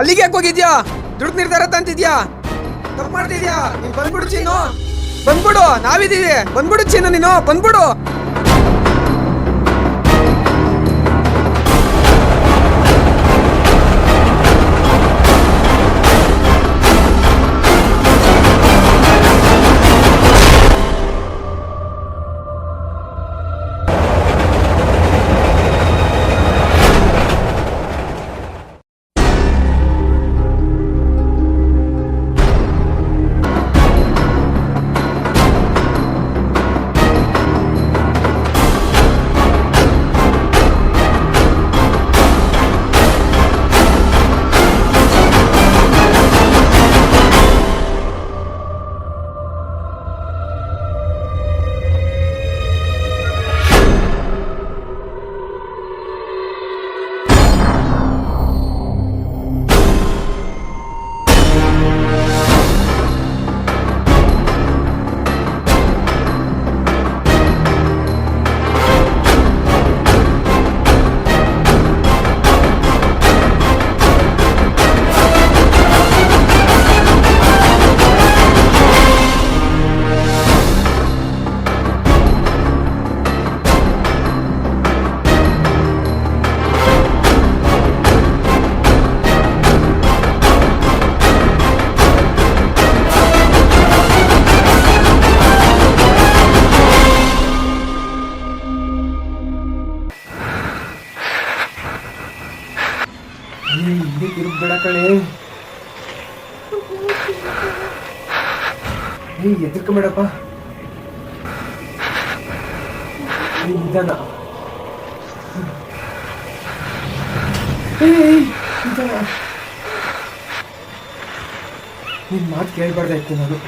ಅಲ್ಲಿಗೆ ಯಾಕೆ ಹೋಗಿದ್ಯಾ? ದುಡ್ಡು ನಿರ್ಧಾರ ತಂತಿದ್ಯಾ? ತಪ್ಪು ಮಾಡ್ತಿದ್ಯಾ? ನೀನ್ ಬಂದ್ಬಿಡು ಚೀನು, ಬಂದ್ಬಿಡು, ನಾವಿದೀವಿ, ಬಂದ್ಬಿಡು ಚೀನು, ನೀನು ಬಂದ್ಬಿಡು. ಹಿಂದೆ ತಿರುಗ್ಬೇಡ ಕಳೆ, ಎದುರ್ಕೊಂಬೇಡಪ್ಪ, ನಿಧಾನ, ನಿನ್ ಮಾತು ಕೇಳ್ಬಾರ್ದಾಯ್ತು ನಾನು.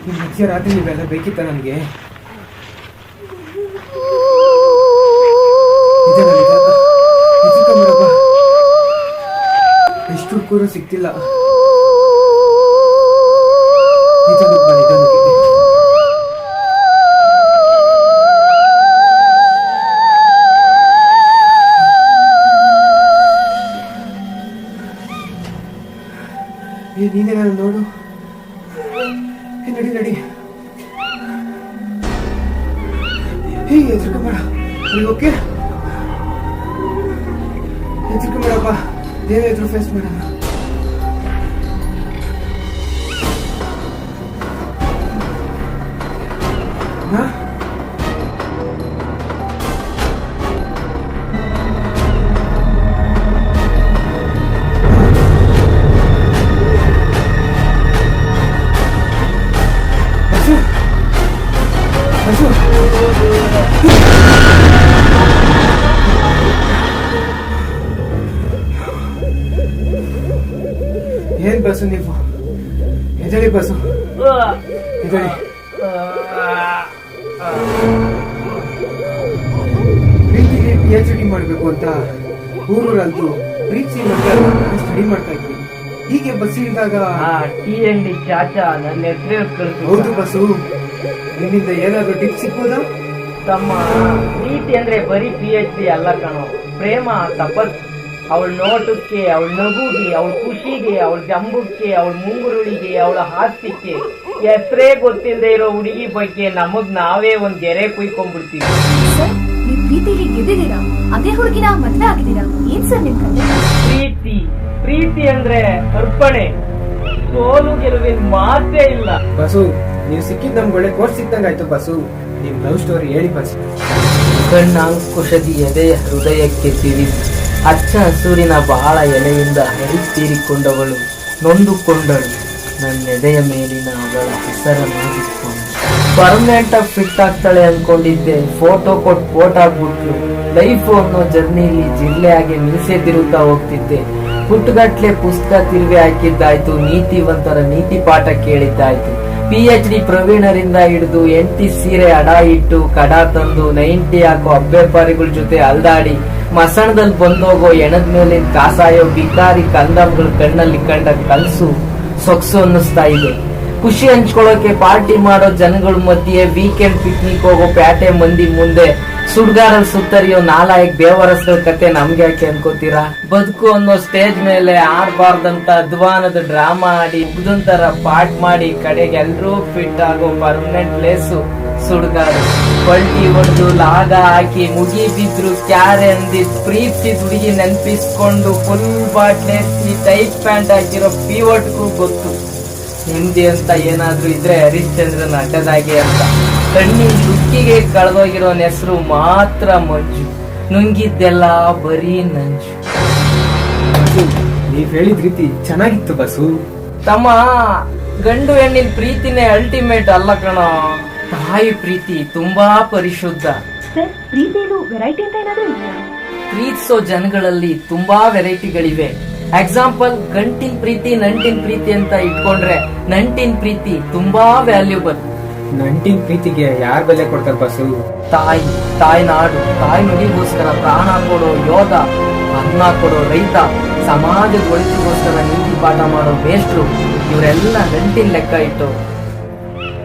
ನಿನ್ ಮಧ್ಯ ರಾತ್ರಿ ನೀವೆಲ್ಲ ಬೇಕಿತ್ತ ನನಗೆ? ಎಷ್ಟು ಹುಡುಕರು ಸಿಕ್ತಿಲ್ಲ. ನೀನೇ ನಾನು ನೋಡು, ನಡಿ ನಡಿ, ಎದುರ್ಕೊಂಬೇಡ, ಓಕೆ? ಎದುರ್ಕೊಂಬೇಡಪ್ಪ, ದೇವ ಎದುರು ಫೇಸ್ ಮಾಡೋಣ. ಏನ್ ಬಸ್ಸು ನೀವು? ಎದಳಿ ಬಸ್ಸು, ಎದಳಿ. ಪ್ರೀತಿಗೆ PhD ಮಾಡ್ಬೇಕು ಅಂತ ಊರೂರಂತೂ ಪ್ರೀತಿ ಸ್ಟಡಿ ಮಾಡ್ತಾ ಇದ್ವಿ. ಹೀಗೆ ಬಸ್ ಇಳಿದಾಗ ಚಾಚಾ ನನ್ನ ಹೆಸರು. ಹೌದು ಬಸ್ಸು, ನಿನ್ನಿಂದ ಏನಾದ್ರು ಟಿಪ್ ಸಿಕ್ಬೋದಾ? ತಮ್ಮ ಪ್ರೀತಿ ಅಂದ್ರೆ ಬರೀ PhD ಅಲ್ಲ ಕಣೋ, ಪ್ರೇಮ ತಪಸ್. ಅವಳ ನೋಟಕ್ಕೆ, ಅವಳ ನಗುಗೆ, ಅವಳ ಖುಷಿಗೆ, ಅವಳ ಜಂಬುಕ್ಕೆ, ಅವಳ ಮುಂಗುರುಳಿಗೆ, ಅವಳ ಹಾಸ್ಯಕ್ಕೆ, ಹೆಸರೇ ಗೊತ್ತಿಲ್ಲದೆ ಇರೋ ಹುಡುಗಿ ಬಗ್ಗೆ ನಮಗ್ ನಾವೇ ಒಂದ್ ಗೆರೆ ಕುಯ್ಕೊಂಡ್ಬಿಡ್ತೀವಿ. ನೀವು ಪ್ರೀತಿಗೆ ಗೆದ್ದಿದ್ದೀರಾ, ಅದೇ ಹುಡುಗಿನ ಮದ್ವೆ ಆಗಿದ್ದೀರಾ, ಏನ್ ಸರ್ ನಿಮ್ ಕತೆ? ಪ್ರೀತಿ ಅಂದ್ರೆ ಅರ್ಪಣೆ, ಸೋಲು ಗೆಲುವಿನ ಮಾತೇ ಇಲ್ಲ. ಬಸು, ನೀವು ಸಿಕ್ಕಿದ್ ನಮ್ಗೆ ಒಳ್ಳೆ ಕೋರ್ಸ್ ಸಿಕ್ತಂಗಾಯ್ತು ಬಸು. ನಿಮ್ ಲವ್ ಸ್ಟೋರಿ ಹೇಳಿ ಬಸ್. ಕಣ್ಣಾಂಕುಶದಿ ಎದೆಯ ಹೃದಯಕ್ಕೆ ತಿಳಿದು ಹಚ್ಚ ಹಸೂರಿನ ಬಹಳ ಎಲೆಯಿಂದ ಹರಿತೀರಿಕೊಂಡವಳು ನೊಂದುಕೊಂಡಳು. ನನ್ನ ಎದೆಯ ಮೇಲಿನ ಅವಳ ಹೆಸರನ್ನು ಇಟ್ಕೊಂಡು ಪರ್ಮನೆಂಟ್ ಆಗಿ ಫಿಟ್ ಆಗ್ತಾಳೆ ಅನ್ಕೊಂಡಿದ್ದೆ. ಫೋಟೋ ಕೊಟ್ಟು ಫೋಟೋ ಆಗ್ಬಿಟ್ಲು. ಲೈಫ್ ಅನ್ನೋ ಜರ್ನಿಲಿ ಜಿಲ್ಲೆಯಾಗಿ ಮೀಸೆ ತಿರುಗ್ತಾ ಹೋಗ್ತಿದ್ದೆ. ಪುಟ್ಟಗಟ್ಲೆ ಪುಸ್ತಕ ತಿರುಗಿ ಹಾಕಿದ್ದಾಯ್ತು, ನೀತಿವಂತರ ನೀತಿ ಪಾಠ ಕೇಳಿದ್ದಾಯ್ತು. PhD ಪ್ರವೀಣರಿಂದ ಹಿಡಿದು 80 ಸೀರೆ ಅಡ ಇಟ್ಟು ಕಡ ತಂದು 90 ಹಾಕೋ ಅಬ್ಬೆಪಾರಿಗಳ ಜೊತೆ ಅಲ್ದಾಡಿ ಮಸಣದಲ್ಲಿ ಬಂದೋಗೋ ಎಣದ ಮೇಲಿನ ಕಾಸಾಯೋ ಬಿಕಾರಿ ಕಂದಮ್ಗಳ ಕಣ್ಣಲ್ಲಿ ಕಂಡ ಕಲ್ಸು ಸೊಕ್ಸು ಅನ್ನಿಸ್ತಾ ಇದೆ. ಖುಷಿ ಹಂಚ್ಕೊಳ್ಳೋಕೆ ಪಾರ್ಟಿ ಮಾಡೋ ಜನಗಳ ಮಧ್ಯೆ ವೀಕೆಂಡ್ ಪಿಕ್ನಿಕ್ ಹೋಗೋ ಪ್ಯಾಟೆ ಮಂದಿ ಮುಂದೆ ಸುಡ್ಗಾಡಲ್ ಸುತ್ತರಿಯೋ ನಾಲಾಯಕ್ ಬೇವರಸ್ಗಳ ಕತೆ ನಮ್ಗೆ ಯಾಕೆ ಅನ್ಕೋತೀರಾ? ಬದುಕು ಅನ್ನೋ ಸ್ಟೇಜ್ ಮೇಲೆ ಆಡ್ಬಾರ್ದಂತ ಅಧ್ವಾನದ ಡ್ರಾಮಾ ಆಡಿ ಉಗ್ದಂತರ ಪಾಠ ಮಾಡಿ ಕಡೆಗೆ ಎಲ್ರೂ ಫಿಟ್ ಆಗೋ ಪರ್ಮನೆಂಟ್ ಪ್ಲೇಸು ಸುಡ್ಗಾಡು. ಪಲ್ಟಿ ಹೊಡೆದು ಲಾಗ ಹಾಕಿ ಮುಗಿ ಬಿದ್ರು ಕ್ಯಾರೆ ಅಂದಿದ್ ಪ್ರೀತಿ ಹುಡುಗಿ ನೆನ್ಪಿಸ್ಕೊಂಡು ಫುಲ್ ಬಾಟ್ಲೆಸಿ ಟೈಟ್ ಪ್ಯಾಂಟ್ ಹಾಕಿರೋ ಪಿವಟ್ಗೂ ಗೊತ್ತು. ಹಿಂದಿ ಅಂತ ಏನಾದ್ರೂ ಇದ್ರೆ ಹರಿಶ್ಚಂದ್ರನ ಅಡ್ಡದಾಗೆ ಅಂತ. ಕಣ್ಣಿನ ಲುಕ್ಕಿಗೆ ಕಳೆದೋಗಿರೋನ್ ಹೆಸರು ಮಾತ್ರ ಮಂಜು. ನುಂಗಿದ್ದೆಲ್ಲ ಬರೀ ನಂಜು. ನೀವ್ ಹೇಳಿದ ರೀತಿ ಚೆನ್ನಾಗಿತ್ತು ಬಸ್ಸು. ತಮ್ಮ, ಗಂಡು ಹೆಣ್ಣಿನ ಪ್ರೀತಿನೇ ಅಲ್ಟಿಮೇಟ್ ಅಲ್ಲ ಕಣೋ. ತಾಯಿ ಪ್ರೀತಿ ತುಂಬಾ ಪರಿಶುದ್ಧ. ಸರ್, ಪ್ರೀತಿಯಲ್ಲೂ ವೆರೈಟಿ ಅಂತ ಏನಾದ್ರೂ ಇದೆಯಾ? ಪ್ರೀತಿಸೋ ಜನಗಳಲ್ಲಿ ತುಂಬಾ ವೆರೈಟಿಗಳಿವೆ. ಎಕ್ಸಾಂಪಲ್, ಗಂಟಿನ ಪ್ರೀತಿ, ನಂಟಿನ ಪ್ರೀತಿ ಅಂತ ಇಟ್ಕೊಂಡ್ರೆ ನಂಟಿನ ಪ್ರೀತಿ ತುಂಬಾ ವ್ಯಾಲ್ಯೂಬಲ್. ನಂಟಿನ ಪ್ರೀತಿಗೆ ಯಾರ್ ಬೆಲೆ ಕೊಡ್ತಾರೆ ಬಸ್ಸು? ತಾಯಿ ನಾಡು, ತಾಯಿ ನುಡಿಗೋಸ್ಕರ ಪ್ರಾಣ ಕೊಡೋ ಯೋಧ, ಅನ್ನ ಕೊಡೋ ರೈತ, ಸಮಾಜದ ಒಳಿತಿಗೋಸ್ಕರ ನೀತಿ ಪಾಠ ಮಾಡೋ ಮೇಷ್ಟ್ರು, ಇವರೆಲ್ಲ ನಂಟಿನ ಲೆಕ್ಕ ಇಟ್ಟು.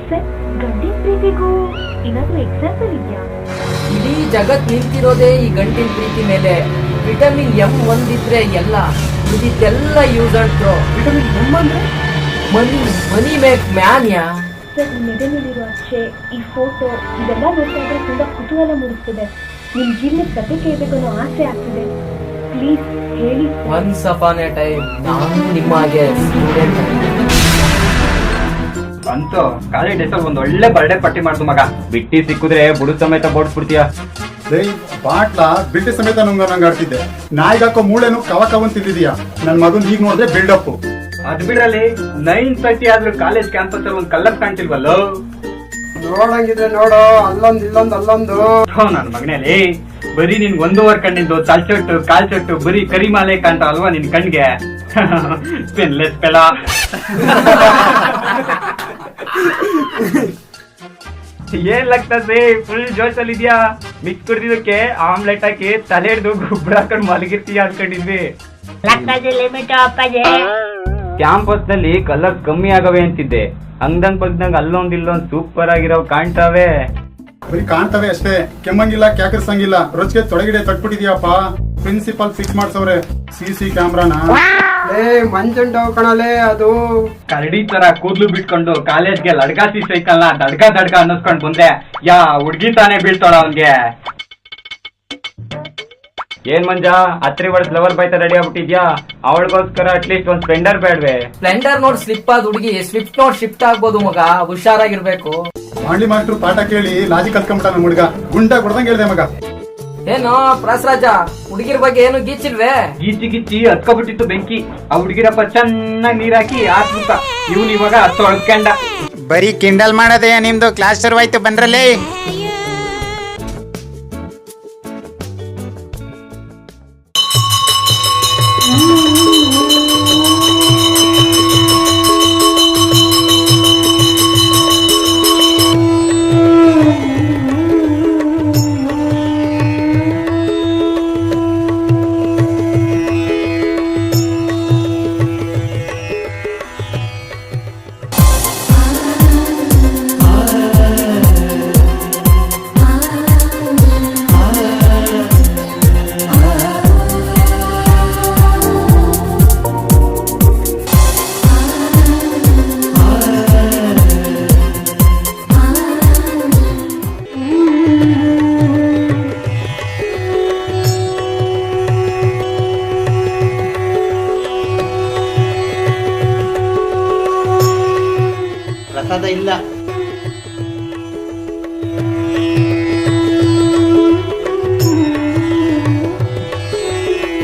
ಸರ್, ಗಂಟಿನ ಪ್ರೀತಿಗೂ ಏನಾದ್ರೂ ಎಕ್ಸಾಂಪಲ್ ಇದೆಯಾ? ಇಡೀ ಜಗತ್ ನಿಂತಿರೋದೇ ಈ ಗಂಟಿನ ಪ್ರೀತಿ ಮೇಲೆ. ವಿಟಮಿನ್ ಎಂ ಒಂದಿದ್ರೆ ಎಲ್ಲ, ಇದೆಲ್ಲ use and throw. Vitamin M ಅಂದ್ರೆ ಮನಿ ಮೇಕ್ ಮ್ಯಾನ್ ಯಾ. ಸರ್, ನಿಮ್ಮ ಎದೆ ಮೇಲಿರೋ ಅಚ್ಚೆ, ಈ ಫೋಟೋ, ಇದೆಲ್ಲ ನೋಡ್ತಾ ಇದ್ರೆ ತುಂಬಾ ಕುತೂಹಲ ಮೂಡಿಸ್ತಿದೆ. ನಿಮ್ ಜೀವನದ ಕತೆ ಕೇಳಬೇಕು ಅನ್ನೋ ಆಸೆ ಆಗ್ತಿದೆ. ಪ್ಲೀಸ್ ಹೇಳಿ. ಒನ್ಸ್ ಅಪಾನ್ ಎ ಟೈಮ್ ನಾನು ನಿಮ್ಮ ಹಾಗೆ ಸ್ಟೂಡೆಂಟ್. ಅಂತೂ ಕಾಲೇಜ್ ಡೇಸಲ್ಲಿ ಒಂದ್ ಒಳ್ಳೆ ಬರ್ಡೇ ಪಾರ್ಟಿ ಮಾಡ್ದು ಮಗ. ಬಿಟ್ಟಿ ಸಿಕ್ಕಿದ್ರೆ ಬುಡು ಸಮೇತ ಬೋಡ್ಸ್ಬಿಡ್ತೀಯ. ಬಾಟ್ಲ ಬಿಲ್ಟಿ ಸಮೇತ ನಂಗೆ ಆಡ್ತಿದ್ದೆ. ನಾಯಿಗಾಕೋ ಮೂಳೆನು ಕವ ಕವನ್ ತಿಂದಿದೀಯ. ನನ್ ಮಗನ್ ಈಗ ನೋಡಿದ್ರೆ ಬಿಲ್ಡಪ್. ಅದ್ ಬಿಡ್ರಲ್ಲಿ 9:30 ಆದ್ರೂ ಕಾಲೇಜ್ ಕ್ಯಾಂಪಸ್ ಅಲ್ಲಿ ಒಂದ್ ಕಲ್ಲರ್ ಕಾಣ್ತಿಲ್ವಲ್ಲೋ? ನೋಡಂಗಿದ್ರೆ ನೋಡೋ, ಅಲ್ಲೊಂದು ನನ್ ಮಗನೇಲಿ ಬರೀ ನಿನ್ 1 ಓವರ್ ಕಣ್ಣಿಂದು ತಲ್ಚೊಟ್ಟು ಕಾಲ್ಚೊಟ್ಟು ಬರೀ ಕರಿಮಾಲೆ ಕಾಣ್ತಾ ಅಲ್ವಾ ನಿನ್ ಕಣ್ಗೆ? ಪೆನ್ಲೆಸ್ ಪೆಲ. ಏನ್ ಲಗ್ತದೆ, ಫುಲ್ ಜೋಶ್ ಅಲ್ಲಿ ಇದ್ಯಾ? ಮಿಕ್ಸ್ ಕುಡ್ದಿದ್ದಕ್ಕೆ ಆಮ್ಲೆಟ್ ಹಾಕಿ ತಲೆ ಹಿಡ್ದು ಗುಬ್ಬರ ಹಾಕೊಂಡು ಮಲಗಿರ್ತೀಯ ಅನ್ಕೊಂಡಿದ್ವಿ. ಕ್ಯಾಂಪಸ್ ನಲ್ಲಿ ಕಲರ್ಸ್ ಕಮ್ಮಿ ಆಗವೆ ಅಂತಿದ್ದೆ. ಹಂಗಂಗ್ ಪಗ್ದಂಗ್ ಅಲ್ಲೊಂದ್ ಇಲ್ಲೊಂದ್ ಸೂಪರ್ ಆಗಿರೋ ಕಾಣ್ತಾವೆ. ಬರೀ ಕಾಣ್ತವೆ ಅಷ್ಟೇ, ಕೆಮ್ಮಂಗಿಲ್ಲ, ಕ್ಯಾಕರ್ಸಂಗಿಲ್ಲ. ರೋಜ್ಗೆ ತೊಡಗಿಡೆ ತಟ್ಬಿಟ್ಟಿದ್ಯಪ್ಪ. ಪ್ರಿನ್ಸಿಪಲ್ ಫಿಕ್ಸ್ ಮಾಡ್ಸವ್ರೆ CC ಕ್ಯಾಮ್ರಾನ. ಮಂಜುಂಡ ಕಣಲೆ ಅದು. ಕರಡಿ ತರ ಕೂದ್ಲು ಬಿಟ್ಕೊಂಡು ಕಾಲೇಜ್ಗೆ ಲಡ್ಗಾಸಿ ಸೈಕಲ್ ನ ದಡ್ಗ ಅನ್ನಿಸ್ಕೊಂಡ್ ಬಂದೆ. ಯಾ ಹುಡ್ಗಿ ತಾನೇ ಬೀಳ್ತಾಳ ಅವನ್ಗೆ. ಏನ್ ಮಂಜ, 3 ವರ್ಷ ಲವರ್ ಬಾಯ್ತ ರೆಡಿ ಆಗ್ಬಿಟ್ಟಿದ್ಯಾ? ಅವಳಿಗೋಸ್ಕರ ಅಟ್ಲೀಸ್ಟ್ ಒಂದ್ ಸ್ಪೆಂಡರ್ ಬೇಡ್ವೆ? ಸ್ಪ್ಲೆಂಡರ್ ನೋಡ್ ಸ್ಲಿಪ್ ಆದ ಹುಡುಗಿ ಸ್ವಿಫ್ಟ್ ನೋಡ್ ಶಿಫ್ಟ್ ಆಗ್ಬೋದು ಮಗ, ಹುಷಾರಾಗಿರ್ಬೇಕು. ಮಾಡ್ಲಿ ಮಾಸ್ಟ್ರು ಪಾಠ ಕೇಳಿ ಲಾಜಿ ಕಲ್ತ್ಕೊಂಬಿಟ್ಟ ನಮ್ ಹುಡುಗ. ಗುಂಡ ಕೊಡ್ದಂಗ್ ಹೇಳ್ದೆ ಮಗ. ಏನೋ ಪ್ರಸರಾಜ, ಹುಡುಗಿರ್ ಬಗ್ಗೆ ಏನು ಗೀಚಿಲ್ವೇ? ಗಿಚ್ಚಿ ಹತ್ಕೊಬಿಟ್ಟಿತ್ತು ಬೆಂಕಿ. ಆ ಹುಡುಗಿರಪ್ಪ ಚೆನ್ನಾಗಿ ನೀರ್ ಹಾಕಿ ಹಾಕ್ಬಿಟ್ಟ. ಇವ್ನು ಇವಾಗ ತೊಳ್ಕೊಂಡ. ಬರೀ ಕಿಂಡಲ್ ಮಾಡೋದೇ ನಿಮ್ದು. ಕ್ಲಾಸ್ ಶುರುವಾಯ್ತು, ಬಂದ್ರಲ್ಲಿ. ಪ್ರಸಾದ ಇಲ್ಲ.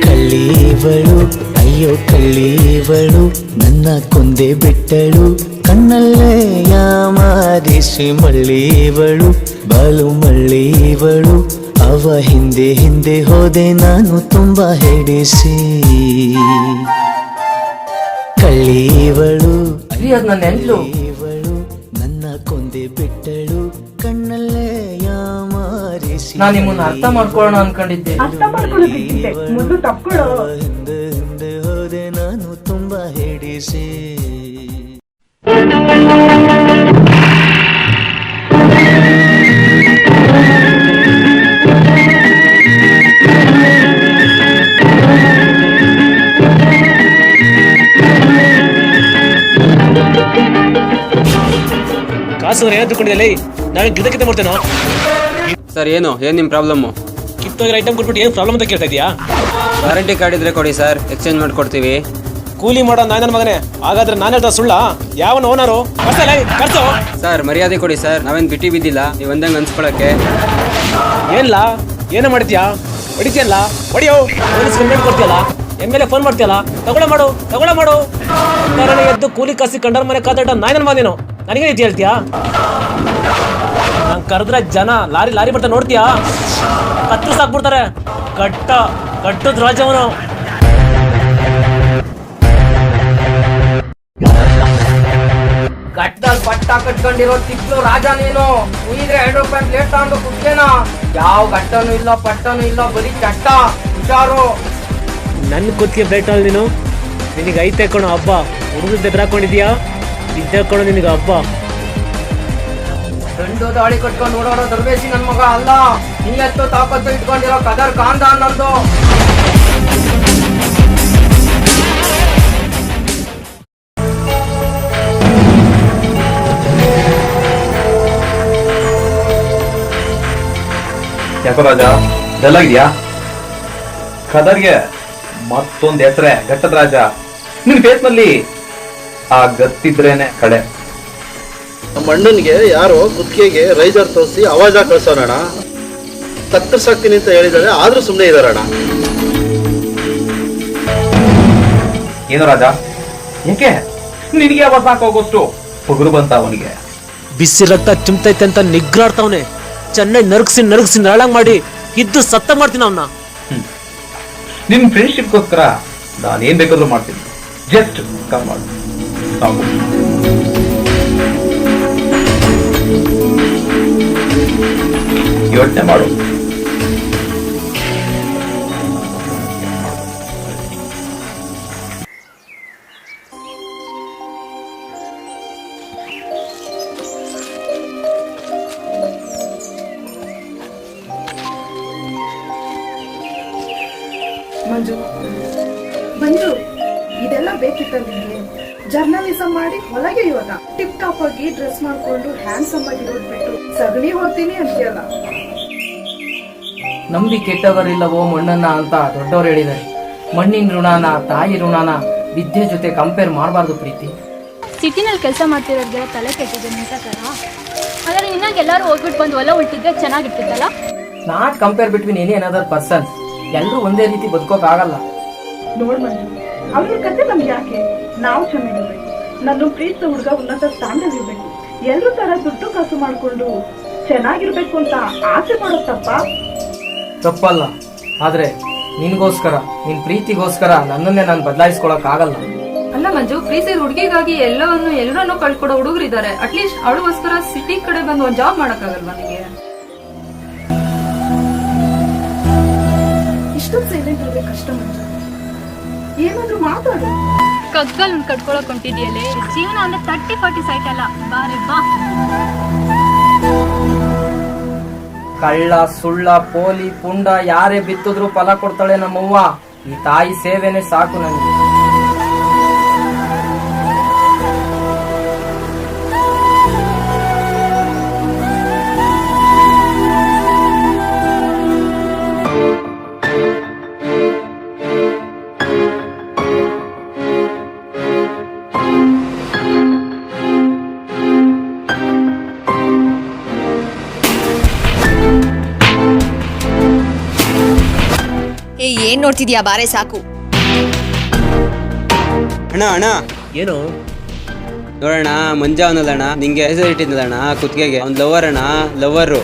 ಕಳ್ಳೀವಳು, ಅಯ್ಯೋ ಕಳ್ಳೀವಳು, ನನ್ನ ಕೊಂದೆ ಬಿಟ್ಟಳು. ಕಣ್ಣಲ್ಲೇ ಯಾಮಾರಿಸಿ ಮಳ್ಳೀವಳು, ಬಾಳು ಮಳ್ಳೀವಳು. ಅವ ಹಿಂದೆ ಹಿಂದೆ ಹೋದೆ ನಾನು ತುಂಬಾ ಹೆಡಿಸಿ. ಕಳ್ಳೀವಳು, ನನ್ನ ನೆಂಟ್ಲು. ನನ್ನ ಕೊಂದೆ ಬಿಟ್ಟಳು. ಕಣ್ಣಲ್ಲೇ ಯಾಮಾರಿಸಿ. ನಾನ್ ನಿಮ್ಮನ್ನ ಅರ್ಥ ಮಾಡ್ಕೊಳ್ಳೋಣ ಅನ್ಕೊಂಡಿದ್ದೆ. ಮೊದಲು ತಪ್ಕೊಳ್ಳೋ. ಹಿಂದೆ ಹಿಂದೆ ಹೋದೆ ನಾನು ತುಂಬಾ ಹೆಡಿಸಿ. ಅಂದ್ರೆ ಏನಾದ್ರು ತಿಳ್ಕೊಂಡಿದ್ದೆ ನಾನು ಗಿಡಕ್ಕಿಂತ ಮಾಡ್ತೇನೋ. ಸರ್ ಏನು ನಿಮ್ಮ ಪ್ರಾಬ್ಲಮ್ಮು? ಕಿತ್ತೋಗಿರೋ ಐಟಮ್ ಕೊಟ್ಬಿಟ್ಟು ಏನು ಪ್ರಾಬ್ಲಮ್ ಅಂತ ಕೇಳ್ತಾ ಇದೀಯಾ? ವಾರಂಟಿ ಕಾರ್ಡ್ ಇದ್ರೆ ಕೊಡಿ ಸರ್, ಎಕ್ಸ್ಚೇಂಜ್ ಮಾಡ್ಕೊಡ್ತೀವಿ. ಕೂಲಿ ಮಾಡೋ ನನ್ನ ಮಗನೇ, ಹಾಗಾದ್ರೆ ನಾನು ಹೇಳ್ತಾ ಸುಳ್ಳ? ಯಾವನ ಓನರು? ಕರ್ಸೋ ಸರ್ ಮರ್ಯಾದೆ ಕೊಡಿ ಸರ್, ನಾವೇನು ಬಿಟ್ಟಿ ಬಿದ್ದಿಲ್ಲ ನೀವು ಒಂದಂಗೆ ಅನ್ಸ್ಕೊಳಕ್ಕೆ. ಏನಿಲ್ಲ, ಏನೋ ಮಾಡ್ತೀಯಾ? ಹೊಡಿತೀಯಲ್ಲ, ಹೊಡಿಯೋ. ಕಂಪ್ಲೇಂಟ್ ಕೊಡ್ತೀಯಲ್ಲ, MLA ಫೋನ್ ಮಾಡ್ತೀಯಲ್ಲ, ತಗೊಳ ಮಾಡು. ಕಾರಣ ಎದ್ದು ಕೂಲಿ ಕಾಸಿ ಕಂಡರ ಮನೆ ಕಾತಾಟ ನಾಯನ ಮಗನೇನು ನನಗೆ ರೀತಿ ಹೇಳ್ತೀಯಾ? ನಾನು ಕರೆದ್ರೆ ಜನ ಲಾರಿ ಬರ್ತಾ ನೋಡ್ತೀಯಾ? ಕತ್ತು ಸಾಕ್ಬಿಡ್ತಾರೆ. ಕಟ್ಟದ ರಾಜವನು. ಗಟ್ಟದಲ್ಲಿ ಪಟ್ಟ ಕಟ್ಕೊಂಡಿರೋ ತಿಕ್ಲು ರಾಜ ನೀನು. ಉಯಿದ್ರೆ 2 ರೂಪಾಯಿ ಪ್ಲೇಟ್ ತಗೊಂಡು ಕುಡ್ತೇನಾ? ಯಾವ ಗಟ್ಟನೂ ಇಲ್ಲ ಪಟ್ಟನೂ ಇಲ್ಲ, ಬರೀ ಚಟ್ಟ. ಹುಷಾರು. ನನ್ನ ಕುತ್ತಿಗೆ ಪ್ಲೇಟಲ್ಲಿ ನಿನಗೆ ಐತೆ ಕಣೋ ಹಬ್ಬ. ಹುಡುಗ ಬೆದರಾಕೊಂಡಿದ್ಯಾ? ಇದ್ದೇ ಕಣೋ ನಿನಗೆ ಹಬ್ಬ. ಗಂಡು ದಾಳಿ ಕಟ್ಕೊಂಡು ಓಡಾಡೋ ದರ್ವೇಶಿ ನನ್ ಮಗ ಅಲ್ಲ. ನೀಯತ್ತು ತಾಕತ್ತು ಇಟ್ಕೊಂಡಿರೋ ಕದರ್ ಕಾಂದ ನಂದು. ಯಾಕೋ ರಾಜ ಇದೆಲ್ಲಾಗಿದ್ಯಾ? ಖದರ್ಗೆ ಮತ್ತೊಂದು ಹೆಸರೇ ಘಟ್ಟದ ರಾಜ. ನಿನ್ ಫೇಸ್ ನಲ್ಲಿ ಆ ಗತ್ತಿದ್ರೇನೆ ಕಡೆ. ನಮ್ಮ ಅಣ್ಣನಿಗೆ ಯಾರೋ ಕುತ್ತಿಗೆಗೆ ರೈಜರ್ ತೋರಿಸಿ ಅವಾಜ ಕಳ್ಸೋಣ. ಕತ್ತರಿಸಾಕ್ತೀನಿ ಅಂತ ಹೇಳಿದ್ದಾರೆ, ಆದ್ರೂ ಸುಮ್ಮನೆ ಇದಾರಣ. ಏನು ರಾಜ, ಯಾಕೆ ನಿನಗೆ ಅವಾಜ್ ಹಾಕೋಗೋಷ್ಟು ಪಗುರು ಬಂತ ಅವನಿಗೆ? ಬಿಸಿ ರಕ್ತ ಚಿಮ್ತೈತೆ ಅಂತ ನಿಗ್ರಾಡ್ತಾವನೆ. ಚೆನ್ನಾಗಿ ನರಗಿಸಿ ನರಳಂಗ್ ಮಾಡಿ ಇದ್ದು ಸತ್ತ ಮಾಡ್ತೀನಿ ಅವನ್ನ. ನಿನ್ ಫ್ರೆಂಡ್ಶಿಪ್ಗೋಸ್ಕರ ನಾನೇನ್ ಬೇಕಾದ್ರೂ ಮಾಡ್ತೀನಿ. ಜಸ್ಟ್ ಕಮ್ ಮಾಡು ಸಾಕು. ಯೋಚನೆ ಮಾಡು. ಮಂಜು, ಇದೆಲ್ಲ ಬೇಕಿತ್ತ ನಿಮಗೆ? ಜರ್ನಲಿಸಂ ಮಾಡಿ ಹೊಲಗೆ ಇವಾಗ ಟಿಪ್ ಟಾಪ್ ಆಗಿ ಡ್ರೆಸ್ ಮಾಡ್ಕೊಂಡು ಹ್ಯಾಂಡ್ಸಮ್ ಆಗಿರೋದ್ ಬಿಟ್ಟು ಸಗಣಿ ಹೊರ್ತೀನಿ ಅಂತೀಯಲ್ಲ. ನಂಬಿ ಕೆಟ್ಟವರಿಲ್ಲವೋ ಮಣ್ಣನ್ನ ಅಂತ ದೊಡ್ಡವರು ಹೇಳಿದ್ದಾರೆ. ಮಣ್ಣಿನ ಋಣಾನ, ತಾಯಿ ಋಣಾನ ವಿದ್ಯೆ ಜೊತೆ ಕಂಪೇರ್ ಮಾಡಬಾರ್ದು ಪ್ರೀತಿ. ಸಿಟಿನಲ್ಲಿ ಕೆಲಸ ಮಾಡ್ತಿರೋರ್ಗೆಲ್ಲ ತಲೆ ಕೆಟ್ಟಿದೆ ನಿಂತ ತರ. ಆದ್ರೆ ನಿನ್ನಾಗ ಎಲ್ಲರೂ ಹೋಗ್ಬಿಟ್ಟು ಬಂದು ಹೊಲ ಉಳ್ತಿದ್ರೆ ಚೆನ್ನಾಗಿರ್ತಿದ್ದಲ್ಲ. Not compare between any another person. ಎಲ್ಲರೂ ಒಂದೇ ರೀತಿ ಬದುಕೋಕ್ ಆಗಲ್ಲ. ನೋಡ್ ಮಂಜು, ಅವ್ರ ಕತೆ ನಮ್ಗೆ ಯಾಕೆ? ನಾವು ಚೆನ್ನಾಗಿರ್ಬೇಕು. ನನ್ನ ಪ್ರೀತಿ ಹುಡುಗ ಉನ್ನತ ಸ್ಥಾನದಲ್ಲಿರ್ಬೇಕು. ಎಲ್ರೂ ತರ ದುಡ್ಡು ಕಾಸು ಮಾಡ್ಕೊಂಡು ಚೆನ್ನಾಗಿರ್ಬೇಕು ಅಂತ ಆಸೆ ಮಾಡೋದ್ ತಪ್ಪಲ್ಲ. ಆದ್ರೆ ನಿನ್ಗೋಸ್ಕರ, ನಿನ್ ಪ್ರೀತಿಗೋಸ್ಕರ ನನ್ನನ್ನೇ ನಾನು ಬದಲಾಯಿಸ್ಕೊಳಕ್ ಆಗಲ್ಲ. ಅಲ್ಲ ಮಂಜು, ಪ್ರೀತಿ ಹುಡುಗಿಗಾಗಿ ಎಲ್ಲರನ್ನೂ ಕಳ್ಕೊಡೋ ಹುಡುಗರಿದ್ದಾರೆ. ಅಟ್ಲೀಸ್ಟ್ ಅವಳಿಗೋಸ್ಕರ ಸಿಟಿ ಕಡೆ ಬಂದು ಒಂದ್ ಜಾಬ್ ಮಾಡಕ್ಕಾಗಲ್ವಾ ನಿಮಗೆ? ಇಷ್ಟೊಂದು ಸೈಲೆಂಟ್ ಇರ್ಬೇಕು ಕಷ್ಟ ಮಂಜು. ಏನಾದ್ರೂ ಮಾತಾಡು. ಕಗ್ಗಲ್ ಕಟ್ಕೊಳಕ್ ಹೊಂಟಿದ್ಯಲ್ಲೇ. ಜೀವನ ಅಂದ್ರೆ 30-40 ಸೈಟ್ ಅಲ್ಲ. ಬಾರೆ ಬಾ. ಕಳ್ಳ, ಸುಳ್ಳ, ಪೋಲಿ, ಪುಂಡ ಯಾರೇ ಬಿತ್ತಿದ್ರು ಫಲ ಕೊಡ್ತಾಳೆ ನಮ್ಮವ್ವ. ಈ ತಾಯಿ ಸೇವೆನೆ ಸಾಕು ನನಗೆ. ಏನ್ ನೋಡ್ತಿದ್ಯಾ? ಬಾರೆ ಸಾಕು. ಅಣ್ಣ ಏನು ನೋಡೋಣ, ಮಂಜ ಅವನಲ್ಲಣ್ಣ, ನಿಂಗೆ ಹೆಸರು ಇಟ್ಟಿದ್ದಲ್ಲಣ್ಣ ಕುತ್ತಿಗೆಗೆ. ಅವ್ನ್ ಲವರ್ ಅಣ್ಣ, ಲವರು.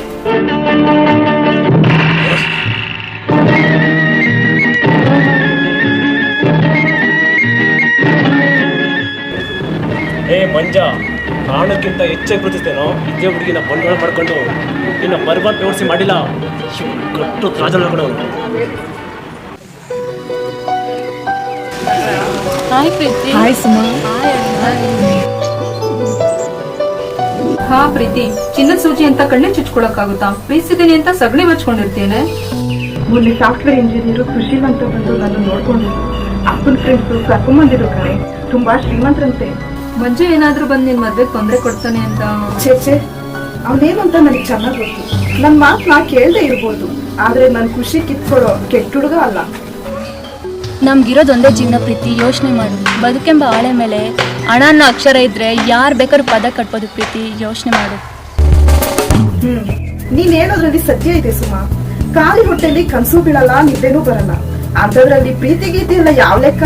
ಮಂಜ, ಪ್ರಾಣಕ್ಕಿಂತ ಹೆಚ್ಚಾಗಿ ಗುರುತಿಸ್ತೇನೋ. ಇದೇ ಹುಡುಗಿನ ಬಂಡವಾಳ ಮಾಡ್ಕೊಂಡು ಇನ್ನ ಬರ್ಬಾರ್ದು ವ್ಯವಸ್ಥೆ ಮಾಡಿಲ್ಲ. ಕಟ್ಟು ರಾಜ ಮಾಡ್ಕೊಂಡು. ಹಾಯ್ ಪ್ರೀತಿ. ಹಾಯ್ ಸುಮಾ. ಹಾ ಪ್ರೀತಿ, ಚಿನ್ನದ ಸೂಜಿ ಅಂತ ಕಣ್ಣೆ ಚುಚ್ಕೊಳಕ್ಕಾಗುತ್ತಾ? ಪ್ರೀತಿಸಿದೀನಿ ಅಂತ ಸಗಣಿ ಬಚ್ಕೊಂಡಿರ್ತೇನೆ. ಮೊನ್ನೆ ಸಾಫ್ಟ್ವೇರ್ ಇಂಜಿನಿಯರ್ ಸುಶೀಲ್ ಅಂತ ಬಂದು ನಾನು ನೋಡ್ಕೊಂಡಿದ್ರು. ಅಪ್ಪನ ಫ್ರೆಂಡ್ಸ್ ಕರ್ಕೊಂಬಂದಿದ್ರು ಕಣೆ. ತುಂಬಾ ಶ್ರೀಮಂತರಂತೆ. ಮಂಜು ಏನಾದ್ರೂ ಬಂದು ನಿನ್ ಮದ್ವೆಗೆ ತೊಂದರೆ ಕೊಡ್ತಾನೆ ಅಂತ? ಛೇ ಅವನೇನು ಅಂತ ನನಗೆ ಚೆನ್ನಾಗಿ ಗೊತ್ತು. ನನ್ನ ಮಾತನ್ನ ಕೇಳದೆ ಇರ್ಬೋದು, ಆದ್ರೆ ನನ್ನ ಖುಷಿ ಕಿತ್ಕೊಳ್ಳೋ ಕೆಟ್ಟ ಹುಡುಗ ಅಲ್ಲ. ನಮ್ಗಿರೋದೊಂದೇ ಜೀವನ ಪ್ರೀತಿ, ಯೋಚನೆ ಮಾಡು. ಬದುಕೆಂಬ ಆಳೆ ಮೇಲೆ ಹಣ ಅನ್ನೋ ಅಕ್ಷರ ಇದ್ರೆ ಯಾರು ಬೇಕಾದ್ರೂ ಪದ ಕಟ್ಬೋದು ಪ್ರೀತಿ, ಯೋಚನೆ ಮಾಡು. ನೀನ್ ಹೇಳೋದ್ರಲ್ಲಿ ಸತ್ಯ ಇದೆ ಸುಮಾ. ಖಾಲಿ ಹೊಟ್ಟೆಲಿ ಕನ್ಸು ಬೀಳಲ್ಲ, ನಿದ್ದೆನೂ ಬರಲ್ಲ. ಅಂಥದ್ರಲ್ಲಿ ಪ್ರೀತಿ ಗೀತಿ ಎಲ್ಲ ಯಾವ ಲೆಕ್ಕ?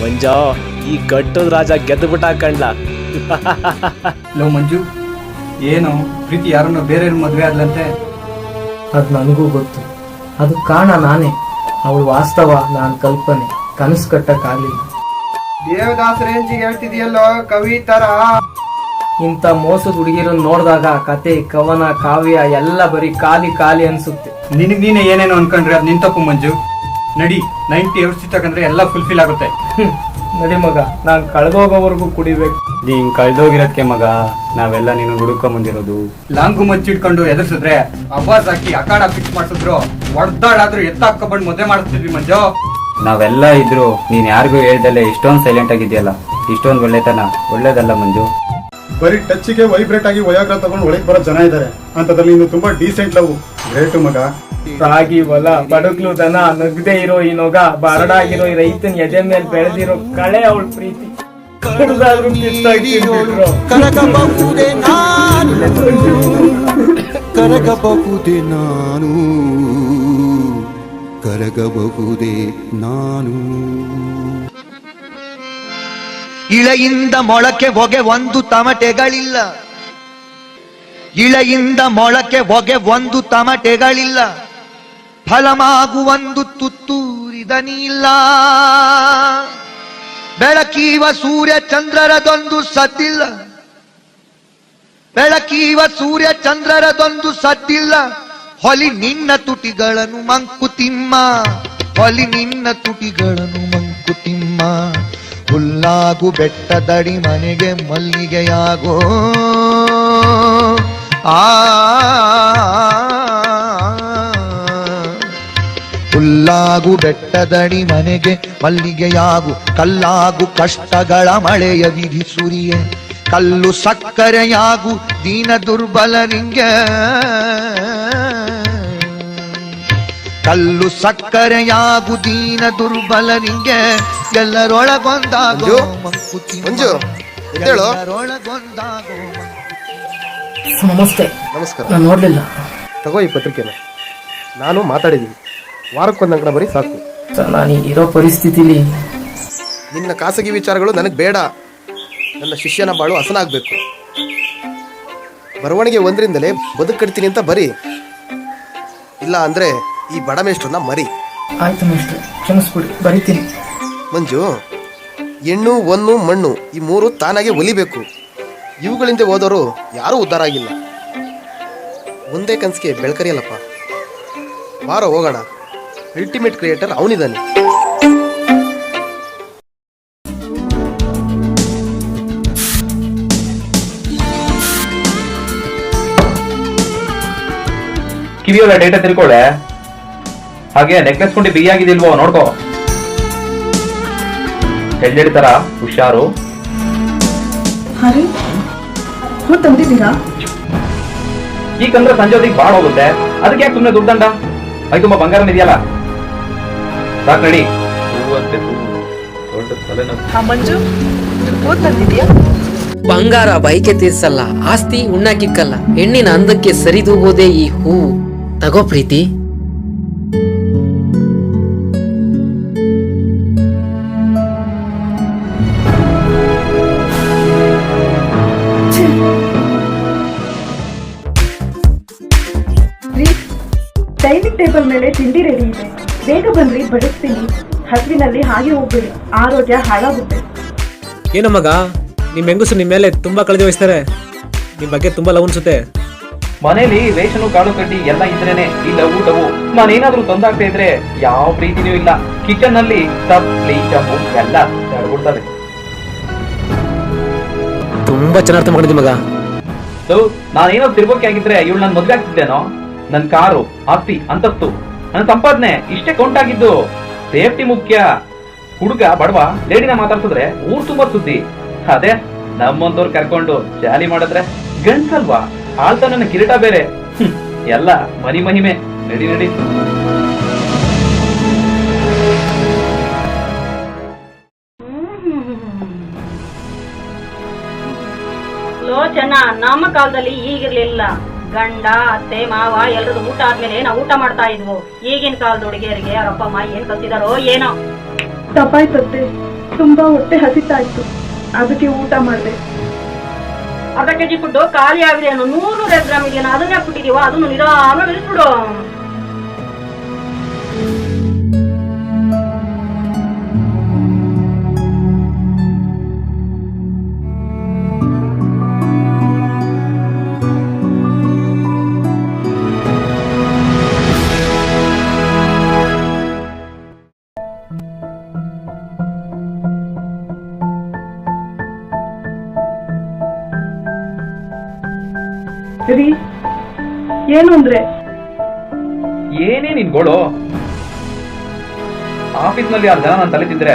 ಮಂಜ, ಈ ಗಟ್ಟದ ರಾಜ ಗೆದ್ದು ಬಿಟ್ಟ ಕಂಡ್ಲ. ಲೋ ಮಂಜು, ಏನು ಪ್ರೀತಿ ಯಾರನ್ನ ಬೇರೆ ಮದ್ವೆ ಆದ್ಲಂತೆ? ಅದು ನನಗೂ ಗೊತ್ತು. ಅದು ಕಾರಣ ನಾನೇ. ಅವಳು ವಾಸ್ತವ, ನಾನು ಕಲ್ಪನೆ. ಕನಸು ಕಟ್ಟಕ್ಕಾಗಲಿಲ್ಲ. ದೇವದಾಸ ರೇಂಜಿಗೆ ಹೇಳ್ತಿದೆಯಲ್ಲೋ ಕವಿ ತರ. ಇಂಥ ಮೋಸದ ಹುಡುಗಿರನ್ನ ನೋಡಿದಾಗ ಕತೆ, ಕವನ, ಕಾವ್ಯ ಎಲ್ಲ ಬರೀ ಖಾಲಿ ಖಾಲಿ ಅನ್ಸುತ್ತೆ. ನಿನಗ್ ನೀನೆ ಏನೇನು ಅನ್ಕೊಂಡ್ರೆ ಅದು ನಿನ್ ತಪ್ಪು ಮಂಜು. ನಡಿ 90 ವರ್ಷ ತಕಂದ್ರೆ ಎಲ್ಲ ಫುಲ್ಫಿಲ್ ಆಗುತ್ತೆ. ನಡಿ ಮಗ, ನಾನು ಕಳೆದೋಗೋವರೆಗೂ ಕುಡಿಬೇಕು. ನೀನ್ ಕಳ್ದೋಗಿರೋದಕ್ಕೆ ಮಗ ನಾವೆಲ್ಲ ನೀನು ಹುಡುಕೊಂಡ್ ಬಂದಿರೋದು. ಲಾಂಗು ಮಚ್ಚಿಟ್ಕೊಂಡು ಎದುರಿಸಿದ್ರೆ ಅಬ್ಬಾಸ್ ಹಾಕಿ ಅಖಾಡ ಫಿಕ್ಸ್ ಮಾಡಿಸಿದ್ರು, ಒಡ್ದಾಡಾದ್ರೂ ಎತ್ತಾಕೊಂಡ್ ಮದುವೆ ಮಾಡಿಸ್ತಿದ್ವಿ ಮಂಜು. ನಾವೆಲ್ಲ ಇದ್ರು ನೀನ್ ಯಾರಿಗೂ ಹೇಳ್ದಲ್ಲೇ ಇಷ್ಟೊಂದು ಸೈಲೆಂಟ್ ಆಗಿದ್ಯಲ್ಲ, ಇಷ್ಟೊಂದು ಒಳ್ಳೇದಲ್ಲ ಮಂಜು. ಬರೀ ಟಚ್ಗೆ ವೈಬ್ರೇಟ್ ಆಗಿ ವಯಾಗ್ರ ತಗೊಂಡು ಒಳಗೆ ಬರೋ ಜನ ಇದ್ದಾರೆ. ಅಂತದ್ರಲ್ಲಿ ಇನ್ನು ತುಂಬಾ ಡೀಸೆಂಟ್ ಲವ್. ಗ್ರೇಟು ಮಗ. ರಾಗಿ ಹೊಲ, ಬಡಗ್ಲು ದನ, ನಗ್ದೇ ಇರೋ ಈ ನೊಗ, ಬರಡಾಗಿರೋ ಈ ರೈತನ ಎದೆ ಮೇಲೆ ಬೆಳೆದಿರೋ ಕಳೆ ಅವಳ ಪ್ರೀತಿ. ಕರಗಬಹುದೇ ನಾನು, ಕರಗಬಹುದೇ ನಾನು, ಕರಗಬಹುದೇ ನಾನು. ಇಳೆಯಿಂದ ಮೊಳಕೆ ಹೊಗೆ ಒಂದು ತಮಟೆಗಳಿಲ್ಲ, ಇಳೆಯಿಂದ ಮೊಳಕೆ ಹೊಗೆ ಒಂದು ತಮಟೆಗಳಿಲ್ಲ, ಫಲಮಾಗುವೊಂದು ತುತ್ತೂರಿದ ನೀಲ್ಲ. ಬೆಳಕೀವ ಸೂರ್ಯ ಚಂದ್ರರದೊಂದು ಸದ್ದಿಲ್ಲ, ಬೆಳಕೀವ ಸೂರ್ಯ ಚಂದ್ರರದೊಂದು ಸದ್ದಿಲ್ಲ. ಹೊಲಿ ನಿನ್ನ ತುಟಿಗಳನ್ನು ಮಂಕುತಿಮ್ಮ, ಹೊಲಿ ನಿನ್ನ ತುಟಿಗಳನ್ನು ಮಂಕುತಿಮ್ಮ. ಹುಲ್ಲಾಗು ಬೆಟ್ಟದಡಿ ಮನೆಗೆ ಮಲ್ಲಿಗೆಯಾಗೋ, ಹುಲ್ಲಾಗು ಬೆಟ್ಟದಡಿ ಮನೆಗೆ ಮಲ್ಲಿಗೆಯಾಗು. ಕಲ್ಲಾಗು ಕಷ್ಟಗಳ ಮಳೆಯ ವಿಧಿ ಸುರಿಯೆ, ಕಲ್ಲು ಸಕ್ಕರೆಯಾಗು ದೀನ ದುರ್ಬಲರಿಂಗೆ, ಕಲ್ಲು ಸಕ್ಕರೆಯಾಗು ದೀನ ದುರ್ಬಲರಿಂಗೆ. ಎಲ್ಲರೊಳಗೊಂದಾಗೋ ಮಂಜು, ಎಲ್ಲರೊಳಗೊಂದಾಗೋ. ನಮಸ್ತೆ. ನಮಸ್ಕಾರ. ನಾನು ನೋಡ್ಲಿಲ್ಲ. ತಗೋ ಈ ಪತ್ರಿಕೆನ. ನಾನು ಮಾತಾಡಿದ್ದೀನಿ, ವಾರಕ್ಕೊಂದು ಅಂಕಣ ಬರೀ ಸಾಕು. ನಾನು ಇರೋ ಪರಿಸ್ಥಿತಿಲಿ ನಿನ್ನ ಖಾಸಗಿ ವಿಚಾರಗಳು ನನಗೆ ಬೇಡ. ನನ್ನ ಶಿಷ್ಯನ ಬಾಳು ಹಸನಾಗಬೇಕು. ಬರವಣಿಗೆ ಒಂದರಿಂದಲೇ ಬದುಕಡ್ತೀನಿ ಅಂತ ಬರೀ, ಇಲ್ಲ ಅಂದ್ರೆ ಈ ಬಡ ಮೇಷ್ಟ್ರನ್ನ ಮರಿ. ಆಯ್ತು ಮೇಷ್ಟ್ರೆ, ಕ್ಷಮಿಸ್ಬಿಡಿ, ಬರಿತೀನಿ. ಮಂಜು, ಹೆಣ್ಣು ಒನ್ನು ಮಣ್ಣು ಈ ಮೂರು ತಾನಾಗೆ ಒಲಿಬೇಕು. ಇವುಗಳಿಂದ ಹೋದವರು ಯಾರೂ ಉದ್ಧಾರ ಆಗಿಲ್ಲ. ಒಂದೇ ಕನಸಿಗೆ ಬೆಳಕರಿಯಲ್ಲಪ್ಪ. ಬಾರ ಹೋಗೋಣ, ಅಲ್ಟಿಮೇಟ್ ಕ್ರಿಯೇಟರ್ ಅವನಿದ್ದಾನೆ. ಕಿವಿಯೊಳ ಡೇಟಾ ತಿಳ್ಕೊಳ್ಳೆ. ಹಾಗೆ ನೆಕ್ಲೆಸ್ ಕೊಂಡು ಬಿಗಿಯಾಗಿದಿಲ್ವೋ ನೋಡ್ಕೋ. ಹೆಜ್ಜೆಡಿ ತರ ಹುಷಾರು. ತಂದಿದ್ದೀರಾ? ಈಗಂದ್ರೆ ಸಂಜೆ ಹೊತ್ತಿಗೆ ಬಾಳ ಹೋಗುತ್ತೆ, ಅದಕ್ಕೆ ಯಾಕೆ ಸುಮ್ಮನೆ ದುಡ್ಡಂಡ? ಅದು ತುಂಬಾ ಬಂಗಾರ ಇದೆಯಲ್ಲ, ಸಾಕು ನಡಿ. ಮಂಜು, ತಂದಿದ್ಯಾ? ಬಂಗಾರ ಬೈಕೆ ತೀರ್ಸಲ್ಲ, ಆಸ್ತಿ ಉಣ್ಣಾಕಿಕ್ಕಲ್ಲ, ಹೆಣ್ಣಿನ ಅಂದಕ್ಕೆ ಸರಿದೂಗೋದೇ ಈ ಹೂವು. ತಗೋ ಪ್ರೀತಿ. ಡೈನಿಂಗ್ ಟೇಬಲ್ ಮೇಲೆ ತಿಂಡಿ ರೆಡಿ ಇದೆ, ಬೇಗ ಬನ್ರಿ, ಬಡಿಸ್ತೀನಿ. ಹಸುವಿನಲ್ಲಿ ಹಾಗೆ ಹೋಗ್ಬೇಡಿ, ಆರೋಗ್ಯ ಹಾಳಾಗುತ್ತೆ. ಏನೋ ಮಗ, ನಿಮ್ ಹೆಂಗಸು ನಿಮ್ ಮೇಲೆ ತುಂಬಾ ಕಾಳಜಿ ವಹಿಸ್ತಾರೆ, ನಿಮ್ ಬಗ್ಗೆ ತುಂಬಾ ಲವ್ ಅನ್ಸುತ್ತೆ. ಮನೇಲಿ ರೇಷನು ಕಾಳು ಕಡ್ಡಿ ಎಲ್ಲ ಇದ್ರೇನೆ ಈ ಲವ್ ಟವು. ನಾನೇನಾದ್ರೂ ತೊಂದಾಗ್ತಾ ಇದ್ರೆ ಯಾವ ಪ್ರೀತಿನೂ ಇಲ್ಲ. ಕಿಚನ್ ನಲ್ಲಿ ಸಬ್ ಚಂಬು ಎಲ್ಲ ತಡ್ಬಿಡ್ತವೆ. ತುಂಬಾ ಚೆನ್ನಾಗಿ ಅರ್ಥ ಮಾಡಿದ್ವಿ ಮಗ. ನಾನೇನಾದ್ರು ತಿರ್ಗೋಕೆ ಆಗಿದ್ರೆ ಇವಳು ನನ್ ಮದ್ವೆ ಆಗ್ತಿದ್ದೇನೋ. ನನ್ ಕಾರು, ಆಸ್ತಿ, ಅಂತಸ್ತು, ನನ್ನ ಸಂಪಾದನೆ ಇಷ್ಟೇ ಕೌಂಟ್ ಆಗಿದ್ದು. ಸೇಫ್ಟಿ ಮುಖ್ಯ. ಹುಡುಗ ಬಡವ ಲೇಡಿನ ಮಾತಾಡ್ಸಿದ್ರೆ ಊರ್ ತುಂಬಾ ಸುದ್ದಿ. ಅದೇ ನಮ್ಮಂತವ್ರು ಕರ್ಕೊಂಡು ಜಾಲಿ ಮಾಡಿದ್ರೆ ಗಂಡ್ಸಲ್ವಾ, ಆಳ್ತ ನನ್ನ ಕಿರೀಟ ಬೇರೆ. ಎಲ್ಲ ಮನಿ ಮಹಿಮೆ. ನಡಿ ನಡಿ. ಲೋಚನ, ನಮ್ಮ ಕಾಲದಲ್ಲಿ ಈಗಿರ್ಲಿಲ್ಲ. ಗಂಡ ಅತ್ತೆ ಮಾವ ಎಲ್ರದ್ದು ಊಟ ಆದ್ಮೇಲೆ ನಾವು ಊಟ ಮಾಡ್ತಾ ಇದ್ವು. ಈಗಿನ ಕಾಲದ ಹುಡುಗಿಯರಿಗೆ ಅವರಪ್ಪ ಅಮ್ಮ ಏನ್ ಕಲ್ತಿದಾರೋ ಏನೋ. ತಪ್ಪಾಯ್ತತ್ತೆ, ತುಂಬಾ ಹೊಟ್ಟೆ ಹಸಿತಾಯ್ತು, ಅದಕ್ಕೆ ಊಟ ಮಾಡಿದೆ. ಅರ್ಧ ಕೆಜಿ ಫುಡ್ ಖಾಲಿ ಆಗಿದೆ. 100 ಗ್ರಾಮ್ ಇದೆಯಾ, ಅದನ್ನೇ ಹಾಕ್ಬಿಟ್ಟಿದೀವ, ಅದನ್ನು ನಿಧಾನ ಇಳಿಸ್ಬಿಡು. ಏನು ಅಂದ್ರೆ ಏನೇ ನಿನ್ ಗೋಳು? ಆಫೀಸ್ ನಲ್ಲಿ 6 ಜನ ನಾನು ತಲೆ ತಿಂದ್ರೆ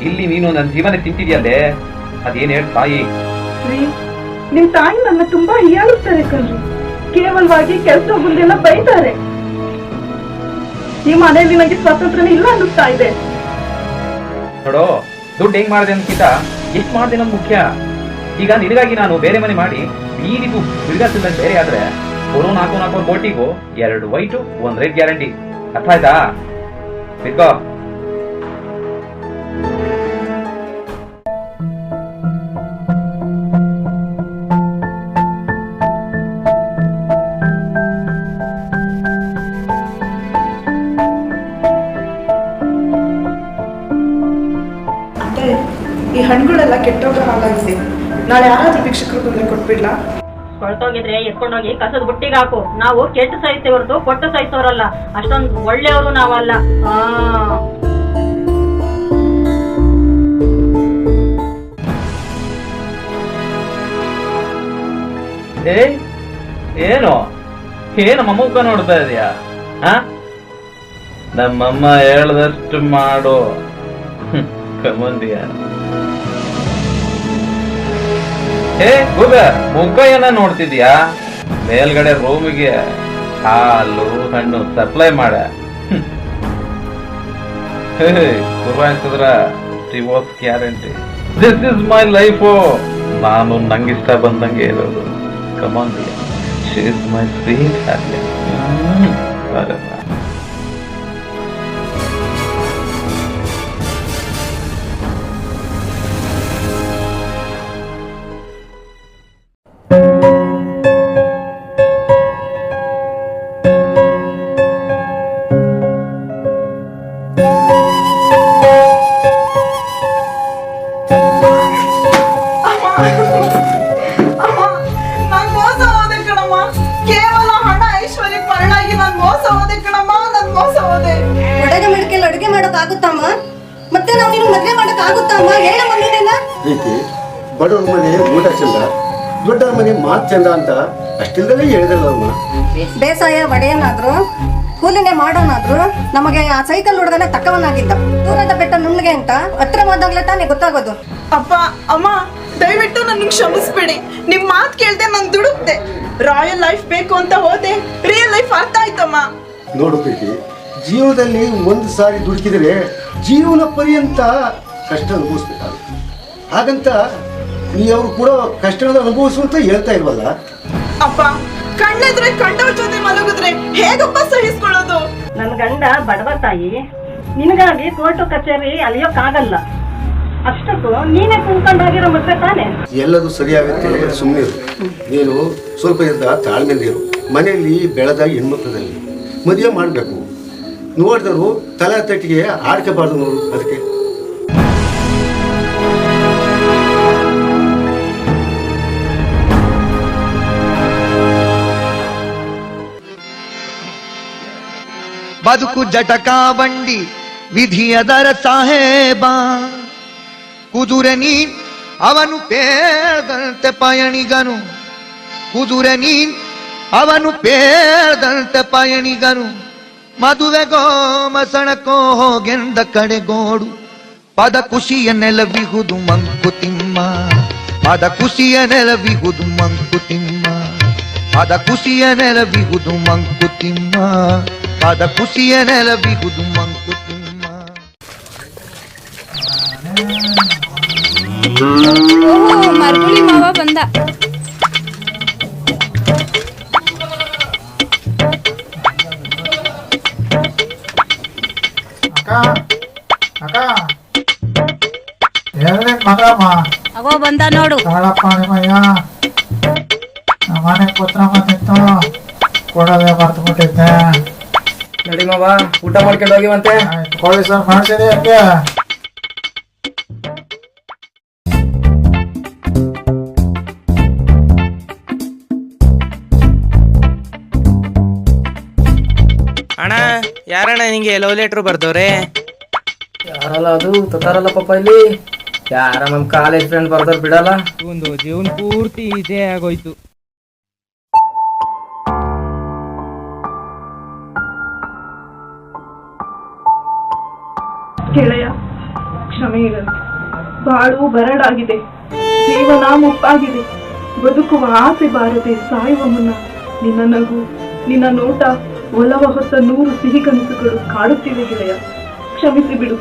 ಇಲ್ಲಿ ನೀನು ನನ್ನ ಜೀವನ ತಿಂತಿದ್ಯಲ್ಲೇ, ಅದೇನ್ ಹೇಳ್ ತಾಯಿ? ನಿಮ್ ತಾಯಿ ನನ್ನ ತುಂಬಾ ಹೀಯಾಳಿಸ್ತಾರೆ ಕಣ್ರಿ. ಕೇವಲವಾಗಿ ಕೆಲಸ ಮುಂದೆಲ್ಲ ಬೈತಾರೆ. ಈ ಮನೆಯಲ್ಲಿ ನನಗೆ ಸ್ವಾತಂತ್ರ್ಯ ಇಲ್ಲ ಅನ್ನಿಸ್ತಾ ಇದೆ. ನೋಡೋ, ದುಡ್ಡು ಹೆಂಗ್ ಮಾಡಿದೆ ಅಂದ್ಕಿಂತ ಎಷ್ಟ್ ಮಾಡಿದೆ ನಮ್ ಮುಖ್ಯ. ಈಗ ನಿನಗಾಗಿ ನಾನು ಬೇರೆ ಮನೆ ಮಾಡಿ ಬೀದಿಗೂ ತಿರ್ಗಾತಿದ್ದ ಬೇರೆ ಆದ್ರೆ ಬರೋ 4 ಬೋಟಿಗೂ 2 ವೈಟು 1 ರೆಡ್ ಗ್ಯಾರಂಟಿ. ಅರ್ಥ ಆಯ್ತಾ? ಬಿದ್ಕೋ. ಈ ಹಣ್ಣುಗಳೆಲ್ಲ ಕೆಟ್ಟೋಗೋ ಹಾಗಾಗಿದೆ. ನಾಳೆ ಯಾರಾದ್ರೂ ಭಿಕ್ಷಕರು ಬಂದ್ರೆ ಕೊಟ್ಬಿಡ್ಲಾ? ಕೊಳ್ತೋಗಿದ್ರೆ ಎತ್ಕೊಂಡೋಗಿ ಕಸದ ಬುಟ್ಟಿಗೆ ಹಾಕು. ನಾವು ಕೆಟ್ಟ ಸಾಹಿತ್ಯ ಹೊರತು ಕೊಟ್ಟ ಸಾಹಿತ್ಯವರಲ್ಲ, ಅಷ್ಟೊಂದು ಒಳ್ಳೆಯವರು ನಾವಲ್ಲ. ಏನು ನಮ್ಮಮ್ಮ ಮುಖ ನೋಡ್ತಾ ಇದೀಯಾ? ನಮ್ಮಮ್ಮ ಹೇಳ್ದಷ್ಟು ಮಾಡು. ಕಮಂದಿಯ ಗೂಬ, ಮುಖ ಏನ ನೋಡ್ತಿದ್ಯಾ? ಮೇಲ್ಗಡೆ ರೂಮಿಗೆ ಹಾಲು ಹಣ್ಣು ಸಪ್ಲೈ ಮಾಡ. ಪುರಾಯಿಸಿದ್ರ divorce guarantee. This is my life. ನಾನು ನಂಗಿಷ್ಟ ಬಂದಂಗೆ ಇರೋದು. ಕಮಂದಿಯ, she is my sweet happy. ಬಡವ್ರ ಮನೆ ಊಟ ಚಂದ, ದೊಡ್ಡವ್ರ ಮನೆ ಮಾತು ಚಂದ ಅಂತ ಅಷ್ಟಿಲ್ದಲೇ ಹೇಳಿದ್ರಲ್ಲಮ್ಮ. ಬೇಸಾಯ ಒಡೆಯನಾದ್ರು ಕೂಲಿನೇ ಮಾಡೋನಾದ್ರು ನಮಗೆ ಆ ಸೈಕಲ್ ಹುಡುಗನ ತಕ್ಕವನಾಗಿದ್ದ. ದೂರದ ಬೆಟ್ಟ ನುಣ್ಣಗೆ ಅಂತ ಹತ್ರ ಹೋದಾಗ್ಲೇ ತಾನೇ ಗೊತ್ತಾಗೋದು. ಅಪ್ಪ ಅಮ್ಮ, ದಯವಿಟ್ಟು ನನಗೆ ಕ್ಷಮಿಸ್ಬೇಡಿ. ನಿಮ್ ಮಾತು ಕೇಳ್ದೆ ನಾನು ದುಡುಕ್ದೆ. ರಾಯಲ್ ಲೈಫ್ ಬೇಕು ಅಂತ ಹೋದೆ, ರಿಯಲ್ ಲೈಫ್ ಅರ್ಥ ಆಯ್ತಮ್ಮ. ನೋಡು ಪ್ರೀತಿ, ಜೀವನದಲ್ಲಿ ಒಂದು ಸಾರಿ ದುಡುಕಿದ್ರೆ ಜೀವನ ಪರ್ಯಂತ ಕಷ್ಟ ಅನುಭವಿಸ್ಬೇಕಾಗುತ್ತೆ. ಹಾಗಂತ ನೀವರು ಕೂಡ ಕಷ್ಟನ ಅನುಭವಿಸು ಅಂತ ಹೇಳ್ತಾ ಇಲ್ವಲ್ಲ. ಅಪ್ಪ, ಕಣ್ಣೆದ್ರೆ ಕಂಡವ್ರ ಜೊತೆ ಮಲಗಿದ್ರೆ ಹೇಗಪ್ಪ ಸಹಿಸ್ಕೊಳ್ಳೋದು? ನನ್ ಗಂಡ ಬಡವ ತಾಯಿ, ನಿನಗಾಗಿ ಕೋರ್ಟು ಕಚೇರಿ ಅಲಿಯೋಕ್ಕಾಗಲ್ಲ. ಅಷ್ಟಕ್ಕೂ ನೀನೇ ಕುಂತ್ಕೊಂಡಾಗಿರೋ ಮದ್ವೆ ತಾನೆ. ಎಲ್ಲದೂ ಸರಿಯಾಗುತ್ತೆ, ಸುಮ್ಮನೆ ನೀನು ಸ್ವಲ್ಪ ತಾಳ್ಮೆಂದಿರು. ಮನೆಯಲ್ಲಿ ಬೆಳೆದ ಹೆಣ್ಮಕ್ಳದಲ್ಲಿ ಮದುವೆ ಮಾಡಬೇಕು. ನೋಡಿದವರು ತಲೆ ತಟ್ಟಿಗೆ ಆಡ್ಕೋಬಾರ್ದು ನೋಡು. ಅದಕ್ಕೆ ಬದುಕು ಜಟಕಾ ಬಂಡಿ ವಿಧಿಯದರ ಸಾಹೇಬ, ಕುದುರೆ ನೀನ್ ಅವನು ಪೇಳ್ದಂತೆ ಪಯಣಿಗನು, ಕುದುರೆ ನೀನ್ ಅವನು ಪೇಳ್ದಂತೆ ಪಯಣಿಗನು, ಮದುವೆಗೋ ಮಸಣಕೋ ಹೋಗೆಂದ ಕಡೆಗೋಡು, ಪದ ಕುಶಿಯ ನೆಲವಿಹುದು ಮಂಕುತಿಮ್ಮ ಪದ ಕುಶಿಯ ನೆಲವಿಹುದು ಮಂಕುತಿಮ್ಮ ಪದ ಕುಶಿಯ ನೆಲವಿಹುದು ಮಂಕುತಿಮ್ಮ ಪದ ಕುಶಿಯ ನೆಲವಿಹುದು ಮಂಕುತಿಮ್ಮ. ಮರ್ಗುಳಿ ಮಾವ ಬಂದ. ಅಗೋ ಬಂದ ನೋಡು. ಮನೆ ಪುತ್ರ ಬಂದಿತ್ತು ಕೊಡೋದೇ ಮರ್ತು ಬಿಟ್ಟಿದ್ದೆ. ನಡಿ ಮಾವ ಊಟ ಮಾಡ್ಕೊಂಡು ಹೋಗಿವಂತೆ. ಕೋಳಿ ಸರ್ ಮಾಡ್ಸಿದೆ ಯಾಕೆ? ಅಣ್ಣ ಯಾರಣ್ಣ ನಿಂಗೆ ಲವ್ ಲೆಟ್ರು ಬರ್ದವ್ರೆ? ಯಾರಲ್ಲ ಅದು ತತ್ತಾರಲ್ಲ ಪಾಪ ಇಲ್ಲಿ. ಯಾರ ನಮ್ ಕಾಲೇಜ್ ಫ್ರೆಂಡ್ ಬರ್ದವ್ರು ಬಿಡಲ್ಲ. ಒಂದು ಜೀವನ ಪೂರ್ತಿ ಇದೇ ಆಗೋಯ್ತು. ಗೆಳೆಯ ಕ್ಷಮೆ ಇರಲಿ. ಬಾಳು ಬರಡಾಗಿದೆ, ಜೀವನ ಮುಪ್ಪಾಗಿದೆ. ಬದುಕುವ ಆಸೆ ಬಾರದೆ ಸಾಯುವ ಮುನ್ನ ನಿನ್ನ ನಗು, ನಿನ್ನ ನೋಟ, ಒಲವ ಹೊತ್ತ 100 ಸಿಹಿ ಕನಸುಗಳು ಕಾಡುತ್ತಿವೆ ಗೆಳೆಯ. ಕ್ಷಮಿಸಿ ಬಿಡು.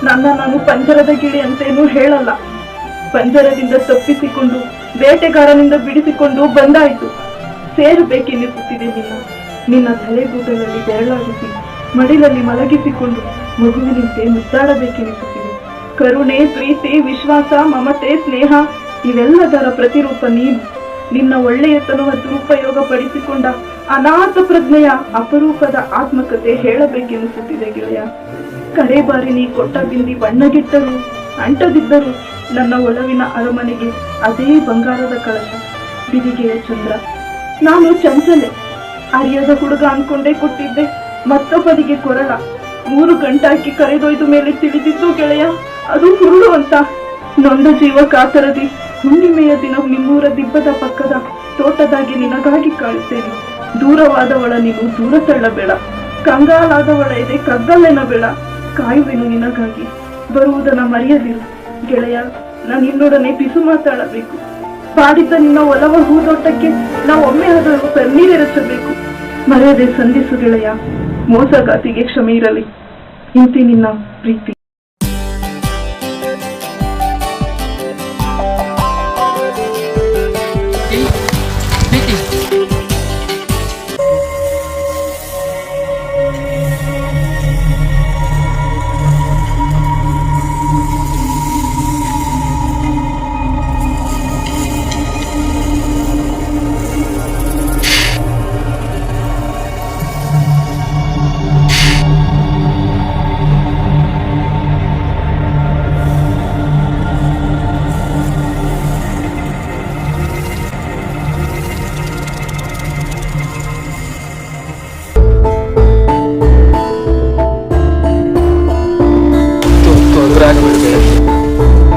ನಾನು ಪಂಜರದ ಗಿಳಿ ಅಂತೇನೂ ಹೇಳಲ್ಲ. ಪಂಜರದಿಂದ ತಪ್ಪಿಸಿಕೊಂಡು ಬೇಟೆಗಾರನಿಂದ ಬಿಡಿಸಿಕೊಂಡು ಬಂದಾಯಿತು. ಸೇರಬೇಕೆನ್ನಿಸುತ್ತಿದೆ ನಿನ್ನ ತಲೆಗೂದಲಲ್ಲಿ ಬೆರಳಾಗಿಸಿ ಮಡಿಲಲ್ಲಿ ಮಲಗಿಸಿಕೊಂಡು ಮಗುವಿನಂತೆ ಮುದ್ದಾಡಬೇಕೆನಿಸುತ್ತಿದೆ. ಕರುಣೆ, ಪ್ರೀತಿ, ವಿಶ್ವಾಸ, ಮಮತೆ, ಸ್ನೇಹ ಇವೆಲ್ಲದರ ಪ್ರತಿರೂಪ ನೀನು. ನಿನ್ನ ಒಳ್ಳೆಯತನವ ದುರುಪಯೋಗ ಪಡಿಸಿಕೊಂಡ ಅನಾಥ ಪ್ರಜ್ಞೆಯ ಅಪರೂಪದ ಆತ್ಮಕತೆ ಹೇಳಬೇಕೆನಿಸುತ್ತಿದೆ ಗೆಳೆಯ. ಕಡೆ ಬಾರಿ ನೀ ಕೊಟ್ಟ ಬಿಂದಿ ಬಣ್ಣಗಿಟ್ಟರು ಅಂಟದಿದ್ದರು ನನ್ನ ಒಲವಿನ ಅರಮನೆಗೆ ಅದೇ ಬಂಗಾರದ ಕಳಶ, ಬಿದಿಗೆಯ ಚಂದ್ರ. ನಾನು ಚಂಚಲೆ, ಅರಿಯದ ಹುಡುಗ ಅನ್ಕೊಂಡೇ ಕೊಟ್ಟಿದ್ದೆ ಮತ್ತೊಬ್ಬರಿಗೆ ಕೊರಳ. 3 ಗಂಟಾಕಿ ಕರೆದೊಯ್ದ ಮೇಲೆ ತಿಳಿದಿದ್ದು ಗೆಳೆಯ ಅದು ಹುರುಳು ಅಂತ. ನೊಂದ ಜೀವ ಕಾತರದಿ ಹುಣ್ಣಿಮೆಯ ದಿನ ನಿಮ್ಮೂರ ದಿಬ್ಬದ ಪಕ್ಕದ ತೋಟದಾಗಿ ನಿನಗಾಗಿ ಕಾಯುತ್ತೇನೆ. ದೂರವಾದವಳ ನೀನು ದೂರ ತಳ್ಳಬೇಡ, ಕಂಗಾಲಾದವಳ ಎದೆ ಕಗ್ಗಲ್ಲೆನಬೇಡ. ಕಾಯುವೆನು ನಿನಗಾಗಿ, ಬರುವುದನ್ನ ಮರೆಯದಿರು ಗೆಳೆಯ. ನಾನು ನಿನ್ನೊಡನೆ ಪಿಸು ಮಾತಾಡಬೇಕು. ಬಾಡಿದ್ದ ನಿನ್ನ ಒಲವ ಹೂದೋಟಕ್ಕೆ ನಾವು ಒಮ್ಮೆ ಆದರೂ ಪನ್ನೀರೆರಚಬೇಕು. ಮರೆಯದೆ ಸಂಧಿಸು ಗೆಳೆಯ. ಮೋಸಗಾತಿಗೆ ಕ್ಷಮೆ ಇರಲಿ. ಇಂತಿ ನಿನ್ನ ಪ್ರೀತಿ.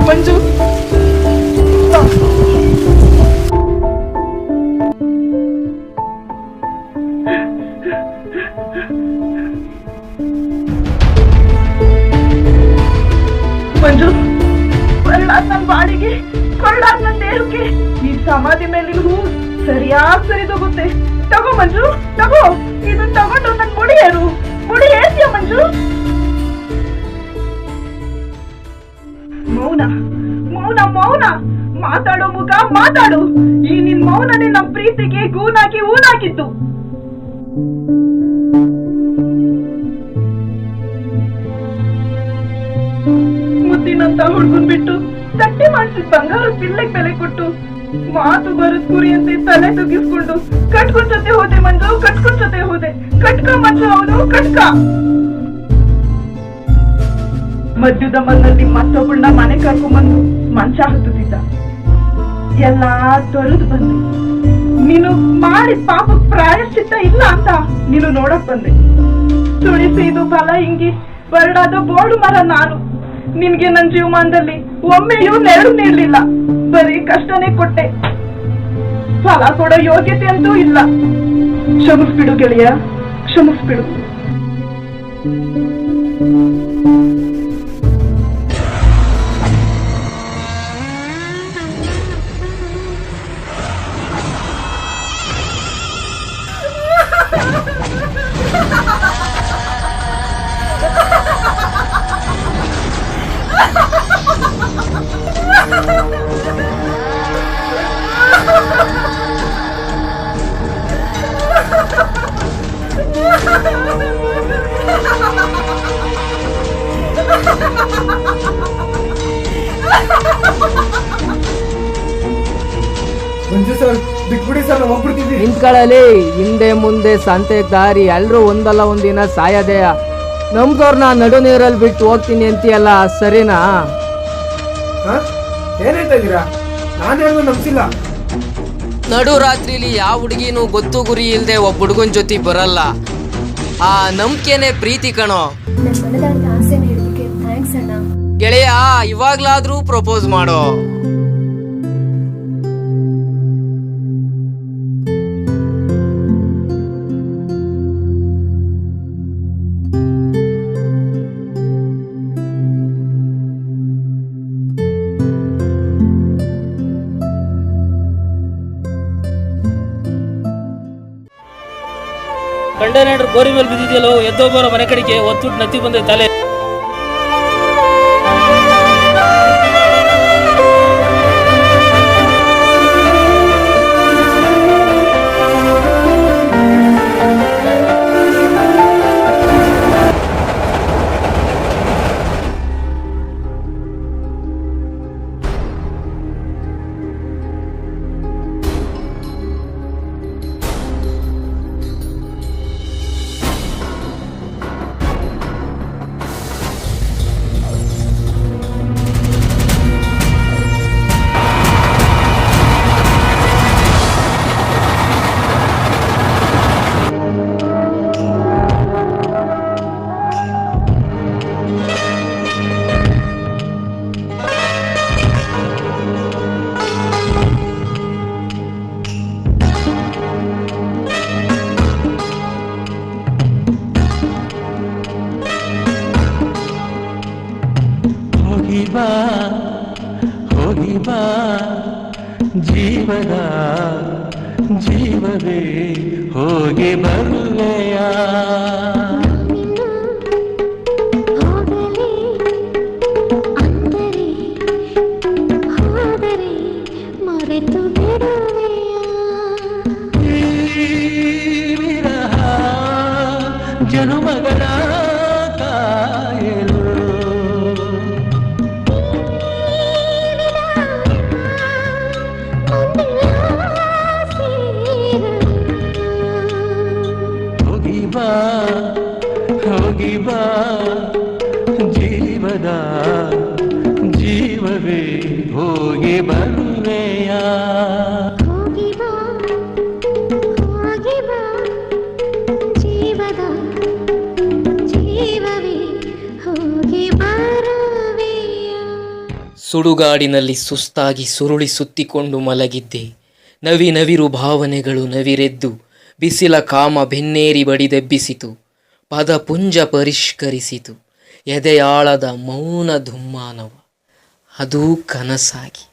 ಮಂಜು ಮಂಜು, ಕೊರಳಾದ ನನ್ನ ಬಾಡಿಗೆ, ಕೊರಳಾದ ನನ್ನ ದೇಹಕ್ಕೆ ಈ ಸಮಾಧಿ ಮೇಲಿನ ಹೂ ಸರಿಯಾಗಿ ಸರಿದೋಗುತ್ತೆ. ತಗೋ ಮಂಜು, ತಗೋ. ಇದನ್ನ ತಗೊಂಡು ನನ್ನ ಮುಡಿ ಏರ್ತೀಯ ಮಂಜು? ಮೌನ ಮೌನ ಮೌನ, ಮಾತಾಡೋ ಮುಖ ಮಾತಾಡು. ಈ ನಿನ್ ಮೌನನೇ ನಮ್ ಪ್ರೀತಿಗೆ ಗೂನಾಗಿ ಊನಾಗಿತ್ತು. ಮುದ್ದಿನಂತ ಹುಡ್ಗನ್ ಬಿಟ್ಟು ತಟ್ಟೆ ಮಾಡಿಸಿದ ಬಂಗಾರ ಪಿಲ್ಲೆಗ್ ಬೆಲೆ ಕೊಟ್ಟು ಮಾತು ಬರುದ್ ಕುರಿಯಂತೆ ತಲೆ ತುಗಿಸ್ಕೊಂಡು ಕಟ್ಕೊಂಡ್ ಜೊತೆ ಹೋದೆ ಮಂಜು, ಕಟ್ಕೊಂಡ್ ಜೊತೆ ಹೋದೆ. ಕಟ್ಕ ಮಂಜು, ಅವನು ಕಟ್ಕ. ಮದ್ಯದ ಮನ್ನಲ್ಲಿ ಮತ್ತೊಬ್ಬಳನ್ನ ಮನೆ ಕರ್ಕೊಂಡ್ಬಂದು ಮಂಚ ಹತ್ತುತ್ತಿದ್ದ. ಎಲ್ಲಾ ತೊರೆದು ಬಂದೆ. ನೀನು ಮಾಡಿದ ಪಾಪ ಪ್ರಾಯಶ್ಚಿತ್ತ ಇಲ್ಲ ಅಂತ ನೀನು ನೋಡಕ್ ಬಂದೆ. ತುಳಿಸಿ ಇದು ಫಲ ಹಿಂಗಿ ಬರಡಾದ ಬೋಳು ಮರ ನಾನು. ನಿನ್ಗೆ ನನ್ ಜೀವಮಾನದಲ್ಲಿ ಒಮ್ಮೆಯೂ ನೆರಳು ನೀಡ್ಲಿಲ್ಲ, ಬರೀ ಕಷ್ಟನೇ ಕೊಟ್ಟೆ. ಫಲ ಕೊಡೋ ಯೋಗ್ಯತೆ ಅಂತೂ ಇಲ್ಲ. ಕ್ಷಮಿಸ್ಬಿಡು ಗೆಳೆಯ, ಕ್ಷಮಿಸ್ಬಿಡು. ಮಂಜು ಸರ್ ಬಿಟ್ಬಿಡಿ ಸರ್ ನಾವು ಹೋಗ್ಬಿಡ್ತೀವಿ. ನಿಂತ್ಕೊಳ್ಳಲಿ, ಹಿಂದೆ ಮುಂದೆ ಸಂತೆ ದಾರಿ ಎಲ್ರೂ ಒಂದಲ್ಲ ಒಂದಿನ ಸಾಯದೇಯ. ನಮ್ದವ್ರನ್ನ ನಡು ನೀರಲ್ಲಿ ಬಿಟ್ಟು ಹೋಗ್ತೀನಿ ಅಂತೀಯಲ್ಲ, ಸರಿನಾ? ಏನ್ ಹೇಳ್ತಾ ಇದೀರಾ? ನಾನೇನು ನಂಬಿಸಿಲ್ಲ. ನಡು ರಾತ್ರಿಲಿ ಯಾವ ಹುಡುಗಿನೂ ಗೊತ್ತು ಗುರಿ ಇಲ್ದೆ ಒಬ್ಬ ಹುಡುಗನ್ ಜೊತೆ ಬರಲ್ಲ. ಆ ನಂಬಿಕೆನೆ ಪ್ರೀತಿ ಕಣೋ. ಗೆಳೆಯ, ಇವಾಗ್ಲಾದ್ರೂ ಪ್ರಪೋಸ್ ಮಾಡೋ. ಕಂಟೈನರ್ ಗೋರಿ ಮೇಲೆ ಬಿದ್ದಿದೆಯಲ್ಲೋ, ಎದ್ದೋಗೋರ ಮನೆ ಕಡೆಗೆ ಒತ್ತುಟ್ಟು ನತ್ತಿ ಬಂದ ತಲೆ. ಹೋಗಿ ಬಾ ಜೀವದ ಜೀವವೇ ಹೋಗಿ ಬರುವೆಯ. ವಿರಹ ಜನುಮಗಳ ಕಾಯಲು ಹೋಗಿ ಬಾ ಜೀವದ ಜೀವವೇ ಹೋಗಿ ಬರುವೆಯ. ಜೀವದ ಜೀವವೇ ಹೋಗಿ ಬರುವೆಯ. ಸುಡುಗಾಡಿನಲ್ಲಿ ಸುಸ್ತಾಗಿ ಸುರುಳಿ ಸುತ್ತಿಕೊಂಡು ಮಲಗಿದ್ದೆ. ನವಿರು ಭಾವನೆಗಳು ನವಿರೆದ್ದು ಬಿಸಿಲ ಕಾಮ ಬೆನ್ನೇರಿ ಬಡಿದೆಬ್ಬಿಸಿತು. ಪದಪುಂಜ ಪರಿಷ್ಕರಿಸಿತು ಎದೆಯಾಳದ ಮೌನ ದುಮ್ಮಾನವ. ಅದೂ ಕನಸಾಗಿ.